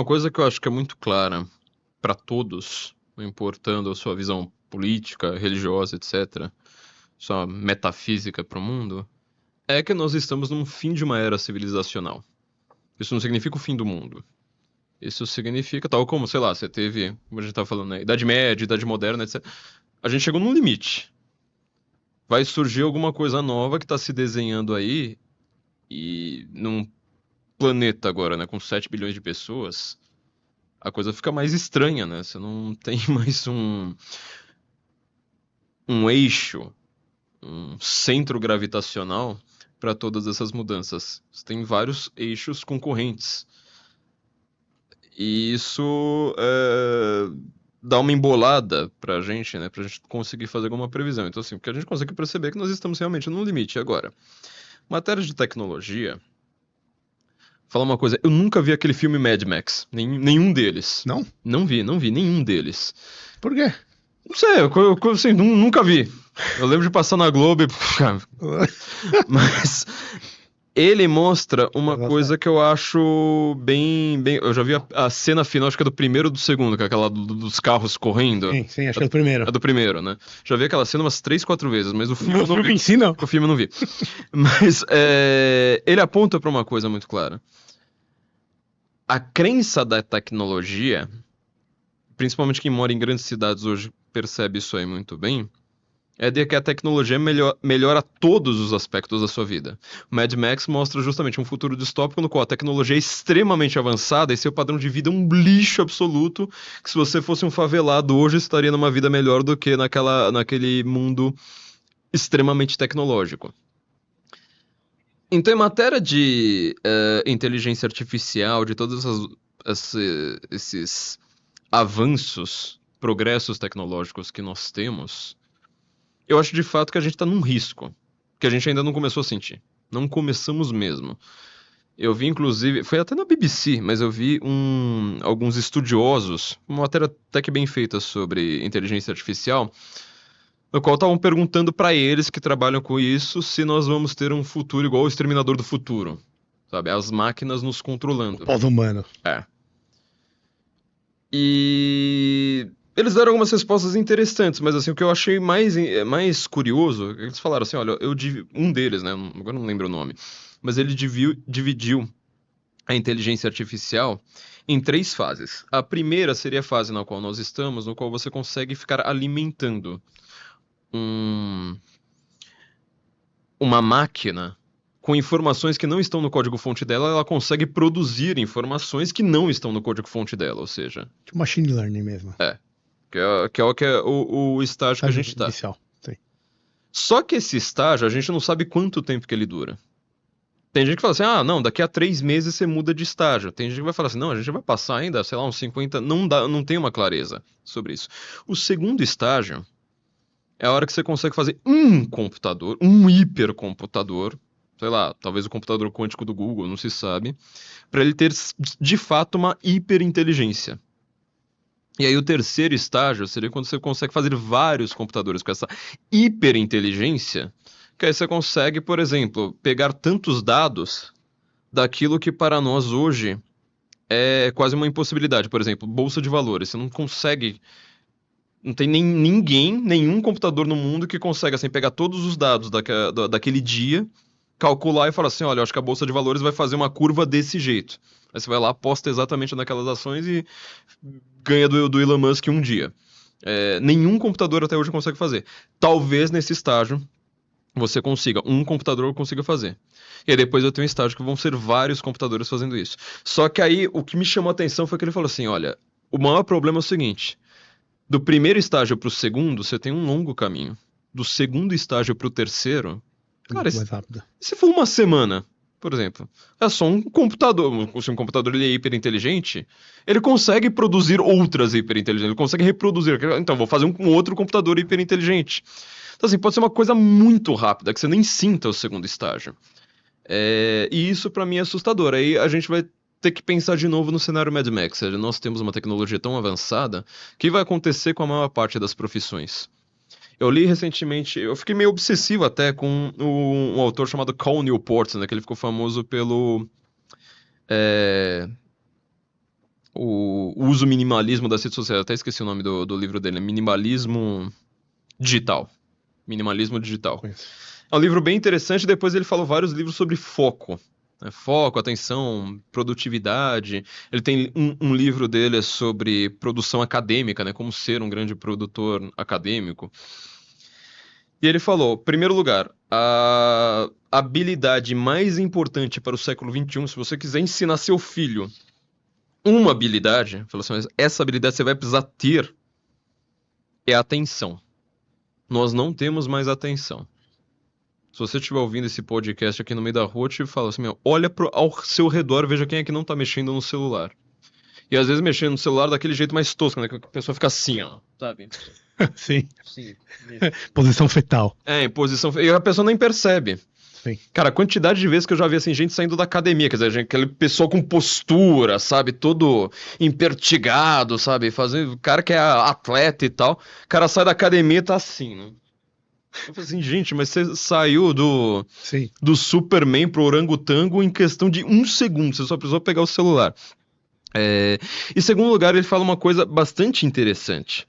uma coisa que eu acho que é muito clara para todos, não importando a sua visão política, religiosa, etc., sua metafísica para o mundo, é que nós estamos num fim de uma era civilizacional. Isso não significa o fim do mundo. Isso significa, tal como, sei lá, você teve, como a gente tá falando, né, Idade Média, Idade Moderna, etc. A gente chegou num limite. Vai surgir alguma coisa nova que tá se desenhando aí, e num planeta agora, né, com 7 bilhões de pessoas, a coisa fica mais estranha, né? Você não tem mais um eixo, um centro gravitacional para todas essas mudanças. Você tem vários eixos concorrentes. E isso dá uma embolada pra gente, né? Pra gente conseguir fazer alguma previsão. Então, assim, porque a gente consegue perceber que nós estamos realmente no limite. Agora, matéria de tecnologia, falar uma coisa, eu nunca vi aquele filme Mad Max. Nenhum deles. Não? Não vi nenhum deles. Por quê? Não sei, assim, nunca vi. Eu lembro de passar na Globo e... Mas ele mostra uma coisa que eu acho bem... Eu já vi a cena final, acho que é do primeiro ou do segundo, que é aquela dos carros correndo. Sim, acho que é do primeiro. É do primeiro, né? Já vi aquela cena umas 3, 4 vezes, mas o filme eu não vi. em si, não. O filme eu não vi. Mas ele aponta pra uma coisa muito clara. A crença da tecnologia, principalmente quem mora em grandes cidades hoje percebe isso aí muito bem, é de que a tecnologia melhora todos os aspectos da sua vida. Mad Max mostra justamente um futuro distópico no qual a tecnologia é extremamente avançada e seu padrão de vida é um lixo absoluto, que se você fosse um favelado hoje estaria numa vida melhor do que naquele mundo extremamente tecnológico. Então, em matéria de inteligência artificial, de todos esses avanços, progressos tecnológicos que nós temos, eu acho de fato que a gente tá num risco, que a gente ainda não começou a sentir. Não começamos mesmo. Eu vi, inclusive, foi até na BBC, mas eu vi alguns estudiosos, uma matéria até que bem feita sobre inteligência artificial, no qual estavam perguntando pra eles que trabalham com isso se nós vamos ter um futuro igual o Exterminador do Futuro. Sabe? As máquinas nos controlando. Pós-humano. É. E eles deram algumas respostas interessantes, mas assim, o que eu achei mais curioso, eles falaram assim, olha, um deles, né, agora não lembro o nome, mas ele dividiu a inteligência artificial em 3 fases. A primeira seria a fase na qual nós estamos, no qual você consegue ficar alimentando uma máquina com informações que não estão no código-fonte dela, ela consegue produzir informações que não estão no código-fonte dela, ou seja... Tipo machine learning mesmo. Que é o estágio que a gente tá. Inicial. Sim. Só que esse estágio, a gente não sabe quanto tempo que ele dura. Tem gente que fala assim, não, daqui a 3 meses você muda de estágio. Tem gente que vai falar assim, não, a gente vai passar ainda, sei lá, uns 50... Não tem uma clareza sobre isso. O segundo estágio é a hora que você consegue fazer um computador, um hipercomputador, sei lá, talvez o computador quântico do Google, não se sabe, para ele ter, de fato, uma hiperinteligência. E aí o terceiro estágio seria quando você consegue fazer vários computadores com essa hiperinteligência, que aí você consegue, por exemplo, pegar tantos dados daquilo que para nós hoje é quase uma impossibilidade. Por exemplo, bolsa de valores. Você não consegue... Não tem nenhum computador no mundo que consegue assim, pegar todos os dados daquele dia, calcular e falar assim, olha, eu acho que a bolsa de valores vai fazer uma curva desse jeito. Aí você vai lá, aposta exatamente naquelas ações e ganha do Elon Musk um dia. Nenhum computador até hoje consegue fazer. Talvez nesse estágio você consiga, um computador consiga fazer. E aí depois eu tenho um estágio que vão ser vários computadores fazendo isso. Só que aí o que me chamou a atenção foi que ele falou assim, olha, o maior problema é o seguinte, do primeiro estágio pro segundo, você tem um longo caminho. Do segundo estágio pro terceiro, cara, mais rápido. Se for uma semana, por exemplo, é só um computador. Se um computador ele é hiperinteligente, ele consegue produzir outras hiperinteligentes, ele consegue reproduzir. Então, vou fazer um outro computador hiperinteligente. Então, assim, pode ser uma coisa muito rápida, que você nem sinta o segundo estágio. E isso, pra mim, é assustador. Aí a gente vai ter que pensar de novo no cenário Mad Max. Nós temos uma tecnologia tão avançada, o que vai acontecer com a maior parte das profissões? Eu li recentemente, eu fiquei meio obsessivo até com um autor chamado Cal Newport, né, que ele ficou famoso pelo o uso minimalismo das redes sociais. Até esqueci o nome do livro dele. Minimalismo digital. Minimalismo digital. Conheço. É um livro bem interessante. Depois ele falou vários livros sobre foco. Né? Foco, atenção, produtividade. Ele tem um livro dele sobre produção acadêmica, né? Como ser um grande produtor acadêmico. E ele falou, primeiro lugar, a habilidade mais importante para o século XXI, se você quiser ensinar seu filho uma habilidade, falou assim, mas essa habilidade você vai precisar ter, é a atenção. Nós não temos mais atenção. Se você estiver ouvindo esse podcast aqui no meio da rua, eu te falo assim, meu, olha ao seu redor, veja quem é que não tá mexendo no celular. E às vezes mexendo no celular daquele jeito mais tosco, né? Que a pessoa fica assim, ó, sabe? Sim. Sim. Posição fetal. Em posição... E a pessoa nem percebe. Sim. Cara, a quantidade de vezes que eu já vi, assim, gente saindo da academia, quer dizer, aquele pessoal com postura, sabe? Todo empertigado, sabe? Fazendo... O cara que é atleta e tal, o cara sai da academia e tá assim, né? Eu falei assim, gente, mas você saiu do Superman pro orangotango em questão de 1 segundo, você só precisou pegar o celular. Em segundo lugar, ele fala uma coisa bastante interessante.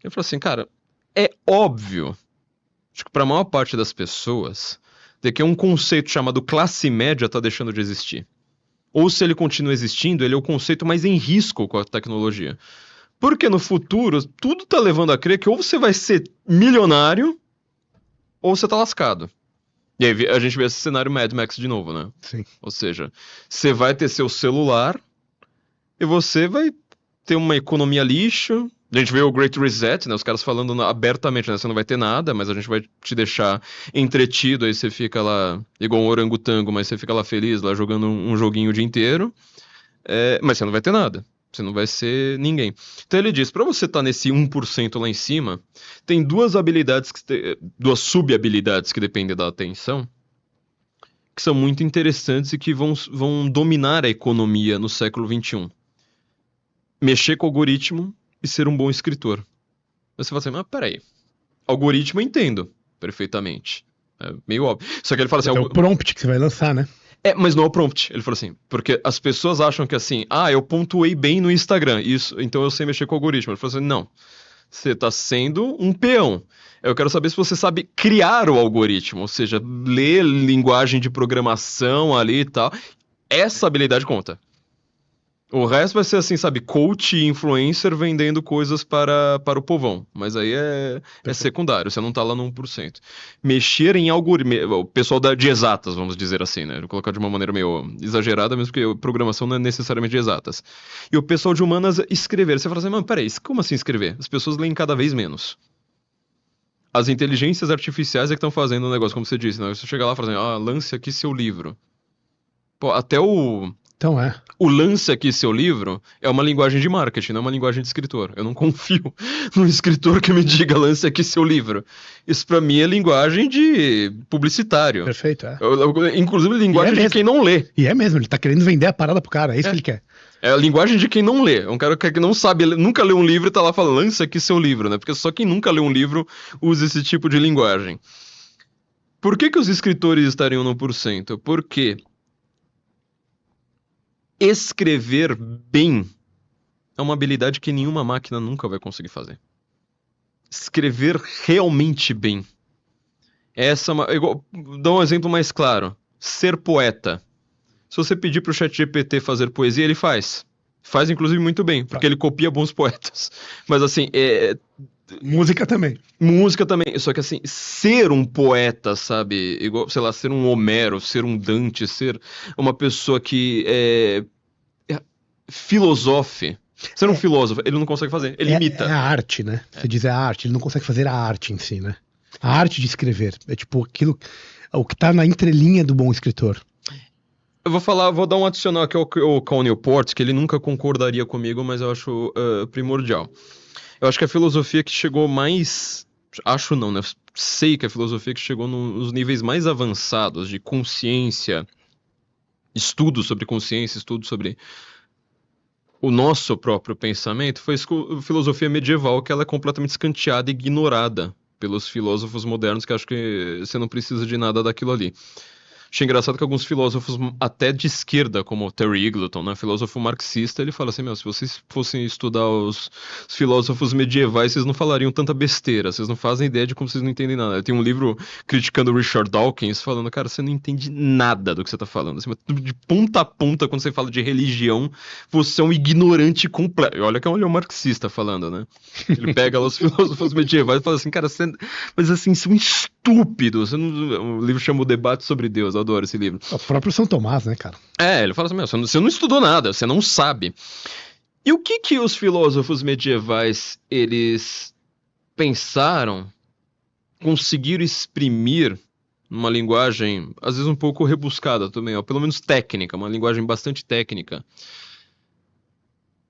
Ele falou assim, cara, é óbvio, acho que para a maior parte das pessoas, de que um conceito chamado classe média está deixando de existir. Ou se ele continua existindo, ele é o conceito mais em risco com a tecnologia. Porque no futuro, tudo está levando a crer que ou você vai ser milionário, ou você está lascado. E aí a gente vê esse cenário Mad Max de novo, né? Sim. Ou seja, você vai ter seu celular e você vai ter uma economia lixo. A gente vê o Great Reset, né? Os caras falando abertamente, né? Você não vai ter nada, mas a gente vai te deixar entretido. Aí você fica lá, igual um orangotango, mas você fica lá feliz, lá jogando um joguinho o dia inteiro. Mas você não vai ter nada. Você não vai ser ninguém. Então ele diz, pra você estar nesse 1% lá em cima, tem duas habilidades, duas sub-habilidades que dependem da atenção, que são muito interessantes e que vão dominar a economia no século XXI. Mexer com o algoritmo e ser um bom escritor. Você fala assim, mas peraí, algoritmo eu entendo perfeitamente. É meio óbvio. Só que ele fala assim... É o prompt que você vai lançar, né? Mas não é o prompt. Ele falou assim, porque as pessoas acham que assim, eu pontuei bem no Instagram, isso, então eu sei mexer com o algoritmo. Ele falou assim, não, você tá sendo um peão. Eu quero saber se você sabe criar o algoritmo, ou seja, ler linguagem de programação ali e tal. Essa habilidade conta. O resto vai ser assim, sabe, coach e influencer vendendo coisas para o povão. Mas aí é secundário, você não tá lá no 1%. Mexer em algoritmo, o pessoal de exatas, vamos dizer assim, né? Vou colocar de uma maneira meio exagerada, mesmo porque programação não é necessariamente de exatas. E o pessoal de humanas escrever. Você fala assim, mano, peraí, como assim escrever? As pessoas leem cada vez menos. As inteligências artificiais é que estão fazendo o negócio, como você disse, né? Você chega lá e fala assim, lance aqui seu livro. Pô, até o lance aqui seu livro é uma linguagem de marketing, não é uma linguagem de escritor. Eu não confio no escritor que me diga lance aqui seu livro. Isso pra mim é linguagem de publicitário. Perfeito, Inclusive linguagem de quem não lê. E é mesmo, ele tá querendo vender a parada pro cara, é isso que ele quer. É a linguagem de quem não lê. É um cara que não sabe, nunca leu um livro e tá lá falando, lance aqui seu livro, né? Porque só quem nunca leu um livro usa esse tipo de linguagem. Por que os escritores estariam no 1%? Porque escrever bem é uma habilidade que nenhuma máquina nunca vai conseguir fazer. Escrever realmente bem. Dá um exemplo mais claro. Ser poeta. Se você pedir pro ChatGPT fazer poesia, ele faz. Faz, inclusive, muito bem, porque ele copia bons poetas. Mas, assim, música também. Música também. Só que, assim, ser um poeta, sabe? Igual, sei lá, ser um Homero, ser um Dante, ser uma pessoa que filosofe. Ser um filósofo, ele não consegue fazer. Ele imita. É a arte, né? Você diz a arte, ele não consegue fazer a arte em si, né? A arte de escrever. É tipo aquilo, o que tá na entrelinha do bom escritor. Eu vou dar um adicional aqui ao Cal Newport, que ele nunca concordaria comigo, mas eu acho primordial. Eu acho que a filosofia que chegou mais... Acho não, né? Sei que a filosofia que chegou nos níveis mais avançados de consciência, estudo sobre consciência, estudo sobre o nosso próprio pensamento, foi a filosofia medieval, que ela é completamente escanteada e ignorada pelos filósofos modernos, que acham que você não precisa de nada daquilo ali. Achei engraçado que alguns filósofos, até de esquerda, como o Terry Eagleton, né, filósofo marxista, ele fala assim, meu, se vocês fossem estudar os filósofos medievais, vocês não falariam tanta besteira, vocês não fazem ideia de como vocês não entendem nada. Tem um livro criticando o Richard Dawkins, falando, cara, você não entende nada do que você tá falando. Assim, de ponta a ponta, quando você fala de religião, você é um ignorante completo. Olha que é um marxista falando, né? Ele pega lá os filósofos medievais e fala assim, cara, você... mas assim, são estúpidos. O livro chama O Debate sobre Deus, eu adoro esse livro. O próprio São Tomás, né, cara? Ele fala assim, meu, você não estudou nada, você não sabe. E o que os filósofos medievais, eles pensaram, conseguiram exprimir numa linguagem, às vezes um pouco rebuscada também, ó, pelo menos técnica, uma linguagem bastante técnica,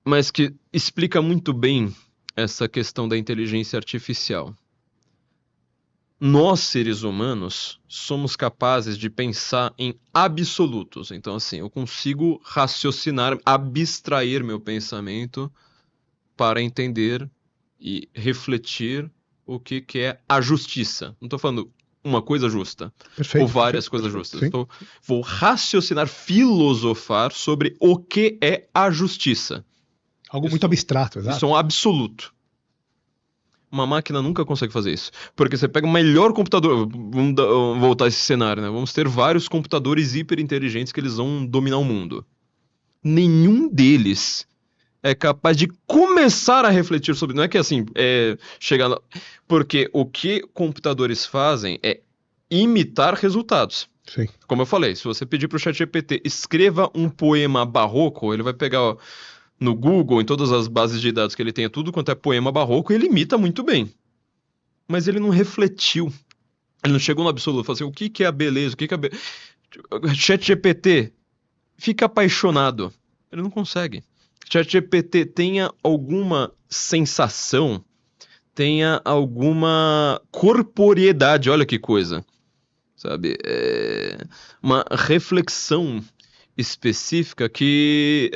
mas que explica muito bem essa questão da inteligência artificial. Nós, seres humanos, somos capazes de pensar em absolutos. Então, assim, eu consigo raciocinar, abstrair meu pensamento para entender e refletir o que é a justiça. Não estou falando uma coisa justa, Perfeito, ou várias perfeito, coisas perfeito, justas. Vou raciocinar, filosofar sobre o que é a justiça. Algo muito abstrato, exato. Isso é um absoluto. Uma máquina nunca consegue fazer isso. Porque você pega o melhor computador. Vamos voltar a esse cenário, né? Vamos ter vários computadores hiper inteligentes que eles vão dominar o mundo. Nenhum deles é capaz de começar a refletir sobre. Não é que assim, chegar lá. Porque o que computadores fazem é imitar resultados. Sim. Como eu falei, se você pedir pro ChatGPT escreva um poema barroco, ele vai pegar. Ó, no Google, em todas as bases de dados que ele tem, tudo quanto é poema barroco, ele imita muito bem. Mas ele não refletiu. Ele não chegou no absoluto. Falou assim, o que é a beleza? O que é a beleza? ChatGPT fica apaixonado. Ele não consegue. ChatGPT tenha alguma sensação, tenha alguma corporeidade. Olha que coisa. Sabe? Uma reflexão específica que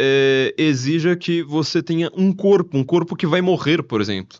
exija que você tenha um corpo que vai morrer, por exemplo.